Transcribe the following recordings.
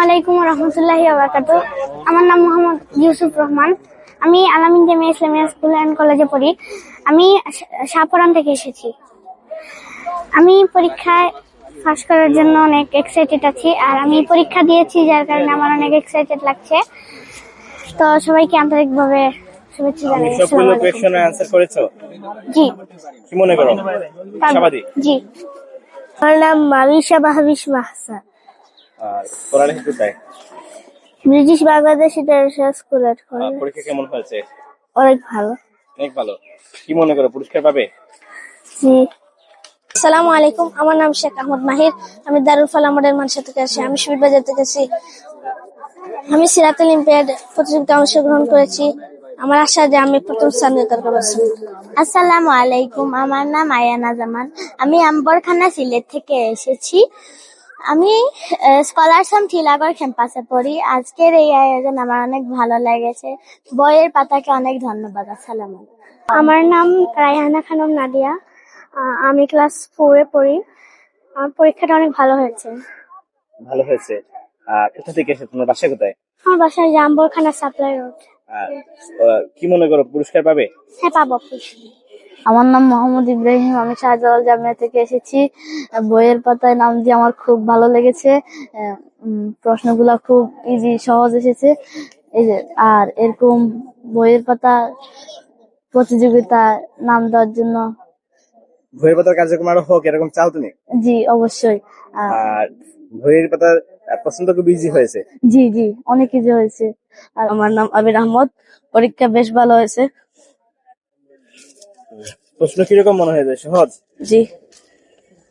আলাইকুম রহমতুল্লাহি ওয়া বারাকাতুহু। আমার নাম মোহাম্মদ ইউসুফ রহমান। আমি আলামিন জামিয়া ইসলামিয়া স্কুল অ্যান্ড কলেজে পড়ি। আমি শাহপরান থেকে এসেছি। আমি পরীক্ষায় পাস করার জন্য অনেক এক্সাইটেড আছি, আর আমি পরীক্ষা দিয়েছি, যার কারণে আমার অনেক এক্সাইটেড লাগছে। তো সবাইকে আন্তরিকভাবে শুভেচ্ছা জানাই। সবগুলো কোশ্চেনের আনসার করেছো? জি। কি মনে করো? আশাবাদী? জি। আমার নাম মারিশা বাহাবিশ মাহসা। পড়ালেখা কোথায়? ব্রিটিশ বাংলাদেশ ইন্টারন্যাশনাল স্কুল এর কলেজ। পরীক্ষা কেমন হয়েছে? অনেক ভালো। অনেক ভালো। কি মনে করো, পুরস্কার পাবে? জি। আসসালামু আলাইকুম, আমার নাম শেখ আহমদ মাহির। আমি দারুল ফালাহ মডেল মাদ্রাসা থেকে আসি। আমি সুবির বাজার থেকে আসি। আমি সিরাত অলিম্পিয়াড প্রতিযোগিতায় অংশগ্রহণ করেছি। আমার আশা যে আমি প্রথম স্থান অধিকার করব। আসসালামু আলাইকুম, আমার নাম আয়ানা জামান। আমি আম্বরখানা সিলেট থেকে এসেছি। আমি স্কলারসাম টিলাগড় ক্যাম্পাসে পড়ি। আজকের এই আয়োজন আমার অনেক ভালো লেগেছে। বইয়ের পাতাকে অনেক ধন্যবাদ। আসসালামু আলাইকুম। আমার নাম রায়হানা খানম নাদিয়া। আমি ক্লাস 4 এ পড়ি। আমার পরীক্ষাটা অনেক ভালো হয়েছে। ভালো হয়েছে। কোথা থেকে এসেছো? তোমার বাসা কোথায়? আমার বাসা জাম্বরখানা সাপ্লাই রোড। কি মনে করো, পুরস্কার পাবে? হ্যাঁ, পাবো। আমার নাম মোহাম্মদ ইব্রাহিম। আমি শাহজালাল জামিয়া থেকে এসেছি। বইয়ের পাতায় নাম দিয়ে আমার খুব ভালো লেগেছে। প্রশ্নগুলো খুব ইজি, সহজ এসেছে। এই যে, আর এরকম বইয়ের পাতা প্রতিযোগিতা নাম দেওয়ার জন্য। বইয়ের পাতার কার্যক্রম আরো হোক, এরকম চাও তুমি? জি, অবশ্যই। আর বইয়ের পাতার প্রশ্ন তো খুব ইজি হয়েছে। জি জি, অনেক ইজি হয়েছে। আর আমার নাম আবির আহমদ। পরীক্ষা বেশ ভালো হয়েছে। প্রশ্ন কিরকম মনে হয়েছে? সহজ? জি।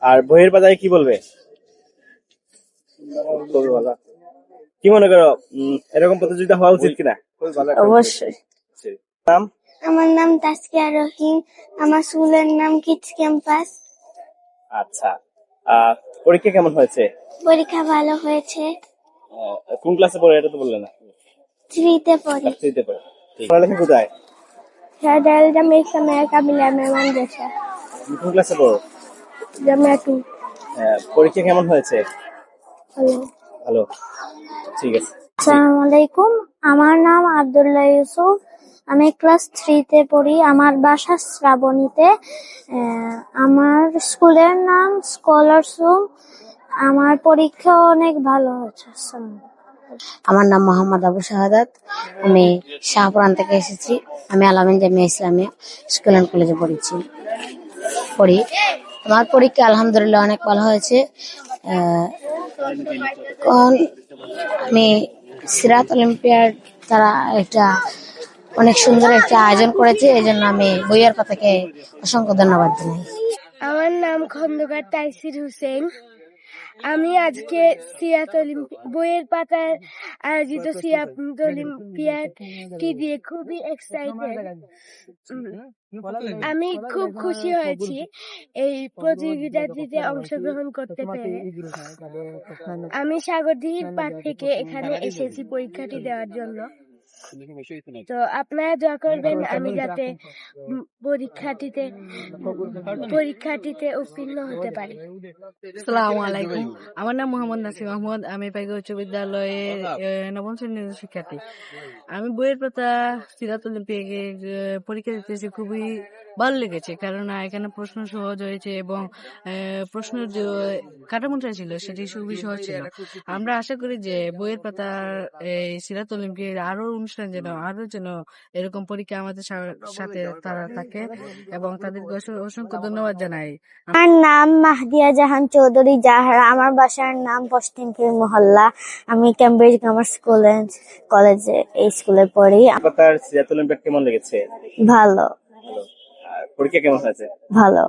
আর বইয়ের পাতায় কি বলবে? কি মনে করো, এরকম প্রতিযোগিতা হওয়া উচিত কিনা? অবশ্যই। নাম? আমার নাম তাসকিয়া রহিম। আমার স্কুলের নাম কিডস ক্যাম্পাস। আচ্ছা, পরীক্ষা কেমন হয়েছে? পরীক্ষা ভালো হয়েছে। কোন ক্লাসে পড়ো এটা তো বললে না? 3 তে পড়ি। 3 তে পড়ো। পড়ালেখা কোথায়? শাহজালাল জামিয়া ইসলামিয়া কামিলা মাদ্রাসা। কোন ক্লাসে পড়ো? জামিয়া 2। পরীক্ষা কেমন হয়েছে? ভালো। ভালো, ঠিক আছে। আসসালামু আলাইকুম, আমার নাম আব্দুল্লাহ ইউসুফ। আমি ক্লাস 3 তে পড়ি। আমার বাসা শ্রাবণীতে। আমার স্কুলের নাম স্কলার্স রুম। আমার পরীক্ষা অনেক ভালো হয়েছে। আমার নাম মোহাম্মদ আবু শাহাদাত। আমি শাহপুরান থেকে এসেছি। আমি আলামিন জামিয়া ইসলামিয়া স্কুল অ্যান্ড কলেজে পড়ি। আমার পরীক্ষা আলহামদুলিল্লাহ অনেক ভালো হয়েছে। আমি সিরাত অলিম্পিয়াড তারা একটা অনেক সুন্দর একটা আয়োজন করেছে, এই জন্য আমি বইয়ের পাতাকে অসংখ্য ধন্যবাদ জানাই। আমার নাম খন্দকার তাইসির হোসেন। আমি আজকে বইয়ের পাতায় আয়োজিত সিরাত অলিম্পিয়াডটি দিয়ে খুবই এক্সাইটেড। আমি খুব খুশি হয়েছি এই প্রতিযোগিতাটিতে অংশগ্রহণ করতে পেরে। আমি সাগরদিঘির পাড় থেকে এখানে এসেছি পরীক্ষাটি দেওয়ার জন্য। তো আপনারা দোয়া করবেন আমি যাতে পরীক্ষাটিতে উত্তীর্ণ হতে পারি। আসসালামু আলাইকুম, আমার নাম মোহাম্মদ নাসিম আহমদ। আমি পাইকা উচ্চ বিদ্যালয়ের 9ম শ্রেণীর শিক্ষার্থী। আমি বইয়ের পাতা সিরাত অলিম্পিয়াডে পরীক্ষা দিতেছি, খুবই ভালো লেগেছে, কারণ এখানে প্রশ্ন সহজ হয়েছে এবং প্রশ্নের যে কাঠামোটা ছিল সেটি খুবই সহজ ছিল। আমরা আশা করি যে বইয়ের পাতা এই সিরাত অলিম্পিয়াড আরো অনুষ্ঠান যেন এরকম পরীক্ষা আমাদের সাথে তারা থাকে, এবং তাদেরকে অসংখ্য ধন্যবাদ জানাই। আমার নাম মাহদিয়া জাহান চৌধুরী জাহরা। আমার বাসার নাম পশ্চিমপুর মহল্লা। আমি ক্যামব্রিজ কমার্স কলেজে এই স্কুলে পড়ি। পাতার সিরাত অলিম্পিয়াড কেমন লেগেছে? ভালো। পরীক্ষা কেমন হয়েছে? ভালো।